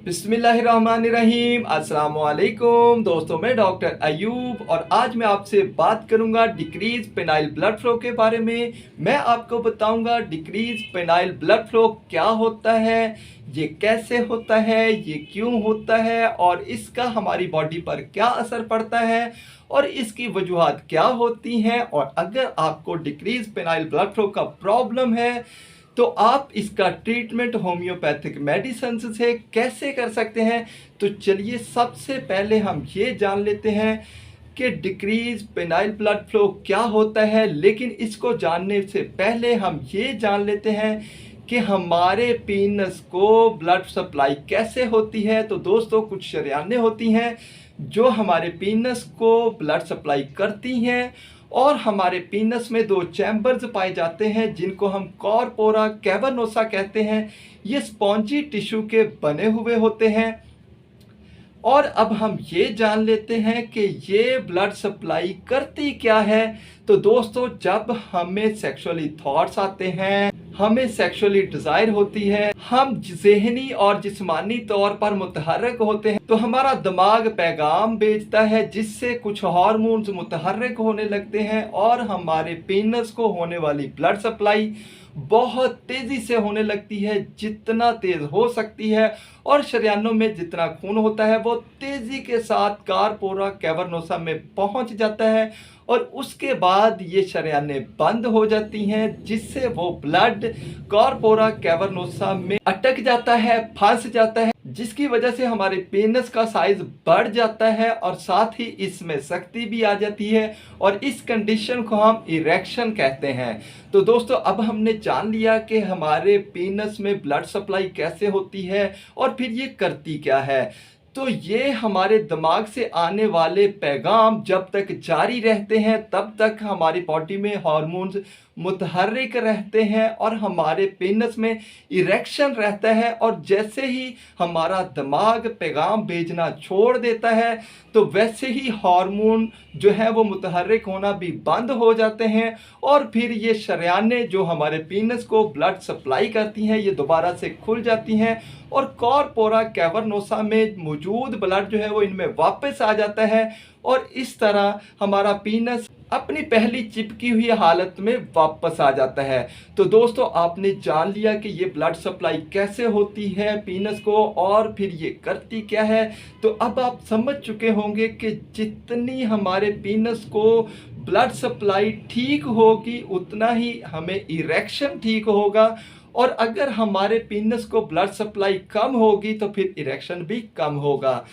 बिस्मिल्लाहिर्रहमानिर्रहीम। अस्सलाम वालेकुम दोस्तों, मैं डॉक्टर अयूब और आज मैं आपसे बात करूंगा डिक्रीज पेनाइल ब्लड फ्लो के बारे में। मैं आपको बताऊंगा डिक्रीज पेनाइल ब्लड फ्लो क्या होता है, ये कैसे होता है, ये क्यों होता है और इसका हमारी बॉडी पर क्या असर पड़ता है और इसकी वजूहात क्या होती हैं। और अगर आपको डिक्रीज पेनाइल ब्लड फ्लो का प्रॉब्लम है तो आप इसका ट्रीटमेंट होम्योपैथिक मेडिसिन से कैसे कर सकते हैं। तो चलिए सबसे पहले हम ये जान लेते हैं कि डिक्रीज पेनाइल ब्लड फ्लो क्या होता है। लेकिन इसको जानने से पहले हम ये जान लेते हैं कि हमारे पीनस को ब्लड सप्लाई कैसे होती है। तो दोस्तों, कुछ शरेयानें होती हैं जो हमारे पीनस को ब्लड सप्लाई करती हैं और हमारे पीनस में दो चैम्बर्स पाए जाते हैं जिनको हम कॉर्पोरा कैवर्नोसा कहते हैं। ये स्पॉन्जी टिश्यू के बने हुए होते हैं। और अब हम ये जान लेते हैं कि ये ब्लड सप्लाई करती क्या है। तो दोस्तों, जब हमें सेक्सुअली थॉट्स आते हैं, हमें सेक्सुअली डिजायर होती है, हम ज़हनी और जिस्मानी तौर पर मुतहर्रिक होते हैं, तो हमारा दिमाग पैगाम भेजता है जिससे कुछ हार्मोन्स मुतहर्रिक होने लगते हैं और हमारे पेनिस को होने वाली ब्लड सप्लाई बहुत तेज़ी से होने लगती है, जितना तेज़ हो सकती है। और शरेयानों में जितना खून होता है वो तेज़ी के साथ कॉर्पोरा कैवर्नोसा में पहुंच जाता है और उसके बाद ये शरेयानें बंद हो जाती हैं, जिससे वो ब्लड कॉर्पोरा कैवर्नोसा में अटक जाता है, फंस जाता है, जिसकी वजह से हमारे पेनिस का साइज बढ़ जाता है और साथ ही इसमें शक्ति भी आ जाती है और इस कंडीशन को हम इरेक्शन कहते हैं। तो दोस्तों, अब हमने जान लिया कि हमारे पेनिस में ब्लड सप्लाई कैसे होती है और फिर ये करती क्या है। तो ये हमारे दिमाग से आने वाले पैगाम जब तक जारी रहते हैं तब तक हमारी बॉडी में हार्मोन्स मुतहर्रिक रहते हैं और हमारे पेनिस में इरेक्शन रहता है। और जैसे ही हमारा दिमाग पैगाम भेजना छोड़ देता है तो वैसे ही हार्मोन जो है वो मुतहर्रिक होना भी बंद हो जाते हैं और फिर ये शरेयानें जो हमारे पेनिस को ब्लड सप्लाई करती हैं ये दोबारा से खुल जाती हैं और कॉर्पोरा कैवर्नोसा में मौजूद ब्लड जो है वो इनमें वापस आ जाता है और इस तरह हमारा पेनिस अपनी पहली चिपकी हुई हालत में वापस आ जाता है। तो दोस्तों, आपने जान लिया कि ये ब्लड सप्लाई कैसे होती है पेनिस को और फिर ये करती क्या है। तो अब आप समझ चुके होंगे कि जितनी हमारे पेनिस को ब्लड सप्लाई ठीक होगी उतना ही हमें इरेक्शन ठीक होगा और अगर हमारे पेनिस को ब्लड सप्लाई कम होगी तो फिर इरेक्शन भी कम होगा।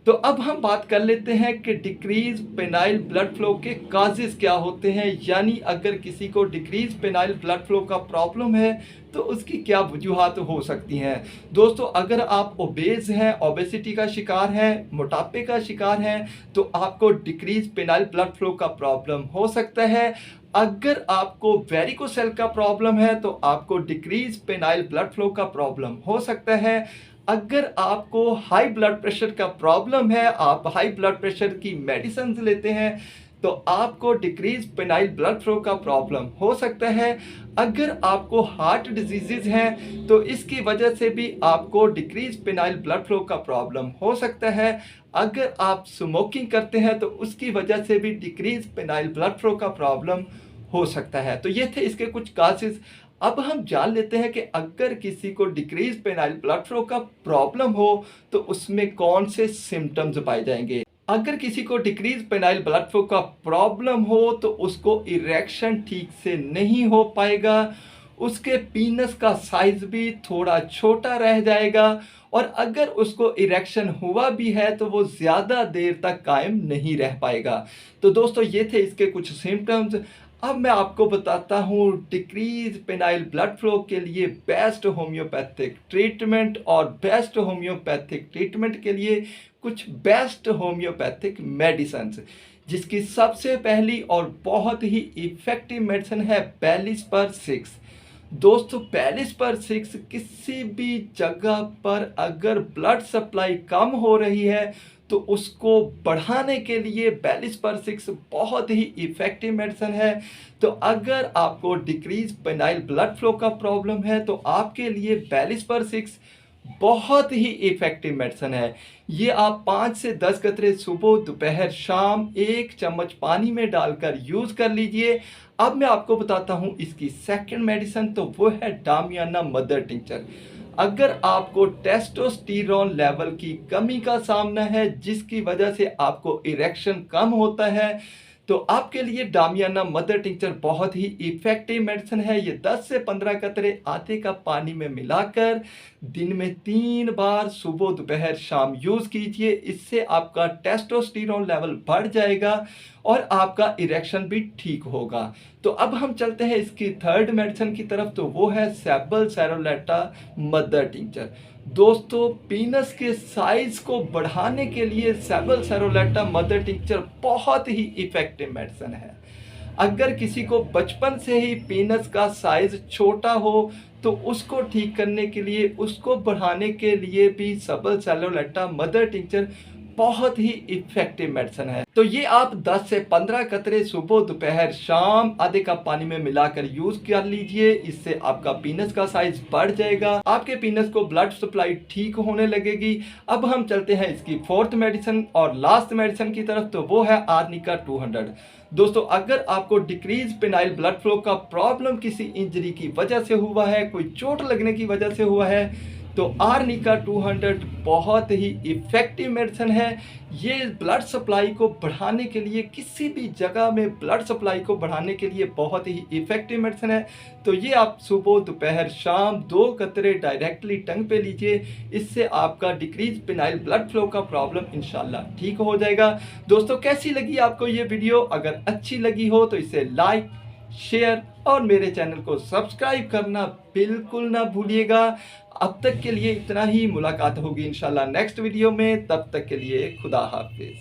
तो अब हम बात कर लेते हैं कि डिक्रीज पेनाइल ब्लड फ्लो के काजेस क्या होते हैं, यानी अगर किसी को डिक्रीज पेनाइल ब्लड फ्लो का प्रॉब्लम है तो उसकी क्या वजूहात हो सकती हैं। दोस्तों, अगर आप ओबेज हैं, ओबेसिटी का शिकार हैं, मोटापे का शिकार हैं, तो आपको डिक्रीज पेनाइल ब्लड फ्लो का प्रॉब्लम हो सकता है। अगर आपको वेरिकोसेल का प्रॉब्लम है तो आपको डिक्रीज पेनाइल ब्लड फ्लो का प्रॉब्लम हो सकता है। अगर आपको हाई ब्लड प्रेशर का प्रॉब्लम है, आप हाई ब्लड प्रेशर की मेडिसिन लेते हैं, तो आपको डिक्रीज पेनाइल ब्लड फ्लो का प्रॉब्लम हो सकता है। अगर आपको हार्ट डिजीजेज हैं तो इसकी वजह से भी आपको डिक्रीज पेनाइल ब्लड फ्लो का प्रॉब्लम हो सकता है। अगर आप स्मोकिंग करते हैं तो उसकी वजह से भी डिक्रीज पेनाइल ब्लड फ्लो का प्रॉब्लम हो सकता है। तो ये थे इसके कुछ काजेज। अब हम जान लेते हैं कि अगर किसी को डिक्रीज पेनाइल ब्लड फ्लो का प्रॉब्लम हो तो उसमें कौन से सिम्टम्स पाए जाएंगे। अगर किसी को डिक्रीज पेनाइल ब्लड फ्लो का प्रॉब्लम हो तो उसको इरेक्शन ठीक से नहीं हो पाएगा, उसके पीनस का साइज भी थोड़ा छोटा रह जाएगा और अगर उसको इरेक्शन हुआ भी है तो वो ज़्यादा देर तक कायम नहीं रह पाएगा। तो दोस्तों, ये थे इसके कुछ सिम्टम्स। अब मैं आपको बताता हूँ डिक्रीज पेनाइल ब्लड फ्लो के लिए बेस्ट होम्योपैथिक ट्रीटमेंट और बेस्ट होम्योपैथिक ट्रीटमेंट के लिए कुछ बेस्ट होम्योपैथिक मेडिसिन, जिसकी सबसे पहली और बहुत ही इफ़ेक्टिव मेडिसिन है बेलिस्पर-6। दोस्तों, बेलिस्पर-6 किसी भी जगह पर अगर ब्लड सप्लाई कम हो रही है तो उसको बढ़ाने के लिए बेलिस्पर-6 बहुत ही इफ़ेक्टिव मेडिसिन है। तो अगर आपको डिक्रीज पेनाइल ब्लड फ्लो का प्रॉब्लम है तो आपके लिए बेलिस्पर-6 बहुत ही इफ़ेक्टिव मेडिसिन है। ये आप 5 से 10 कतरे सुबह, दोपहर, शाम 1 चम्मच पानी में डालकर यूज़ कर लीजिए। अब मैं आपको बताता हूँ इसकी सेकंड मेडिसिन, तो वो है डामियाना मदर टिंचर। अगर आपको टेस्टोस्टेरोन लेवल की कमी का सामना है, जिसकी वजह से आपको इरेक्शन कम होता है, तो आपके लिए डामियाना मदर टिंचर बहुत ही इफ़ेक्टिव मेडिसिन है। ये 10 से 15 कतरे आधे कप पानी में मिलाकर दिन में 3 बार सुबह, दोपहर, शाम यूज़ कीजिए। इससे आपका टेस्टोस्टेरोन लेवल बढ़ जाएगा और आपका इरेक्शन भी ठीक होगा। तो अब हम चलते हैं इसकी थर्ड मेडिसिन की तरफ, तो वो है सेबल सेरोलेटा मदर टिंचर। दोस्तों, पीनस के साइज को बढ़ाने के लिए सेबल सेरोलेटा मदर टिंचर बहुत ही इफ़ेक्टिव मेडिसिन है। अगर किसी को बचपन से ही पीनस का साइज छोटा हो, तो उसको ठीक करने के लिए, उसको बढ़ाने के लिए भी सेबल सेरोलेटा मदर टिंचर बहुत ही इफ़ेक्टिव मेडिसिन है। तो ये आप 10 से 15 कतरे सुबह, दोपहर, शाम आधे कप पानी में मिलाकर यूज़ कर लीजिए। इससे आपका पीनस का साइज बढ़ जाएगा, आपके पीनस को ब्लड सप्लाई ठीक होने लगेगी। अब हम चलते हैं इसकी फोर्थ मेडिसिन और लास्ट मेडिसिन की तरफ, तो वो है आर्निका 200। दोस्तों, अगर आपको डिक्रीज पेनाइल ब्लड फ्लो का प्रॉब्लम किसी इंजरी की वजह से हुआ है, कोई चोट लगने की वजह से हुआ है, तो आर्निका 200 बहुत ही इफ़ेक्टिव मेडिसिन है। ये ब्लड सप्लाई को बढ़ाने के लिए, किसी भी जगह में ब्लड सप्लाई को बढ़ाने के लिए बहुत ही इफ़ेक्टिव मेडिसिन है। तो ये आप सुबह, दोपहर, शाम 2 कतरे डायरेक्टली टंग पे लीजिए। इससे आपका डिक्रीज पेनाइल ब्लड फ्लो का प्रॉब्लम इंशाल्लाह ठीक हो जाएगा। दोस्तों, कैसी लगी आपको ये वीडियो? अगर अच्छी लगी हो तो इसे लाइक, शेयर और मेरे चैनल को सब्सक्राइब करना बिल्कुल ना भूलिएगा। अब तक के लिए इतना ही। मुलाकात होगी इंशाल्लाह नेक्स्ट वीडियो में। तब तक के लिए खुदा हाफिज।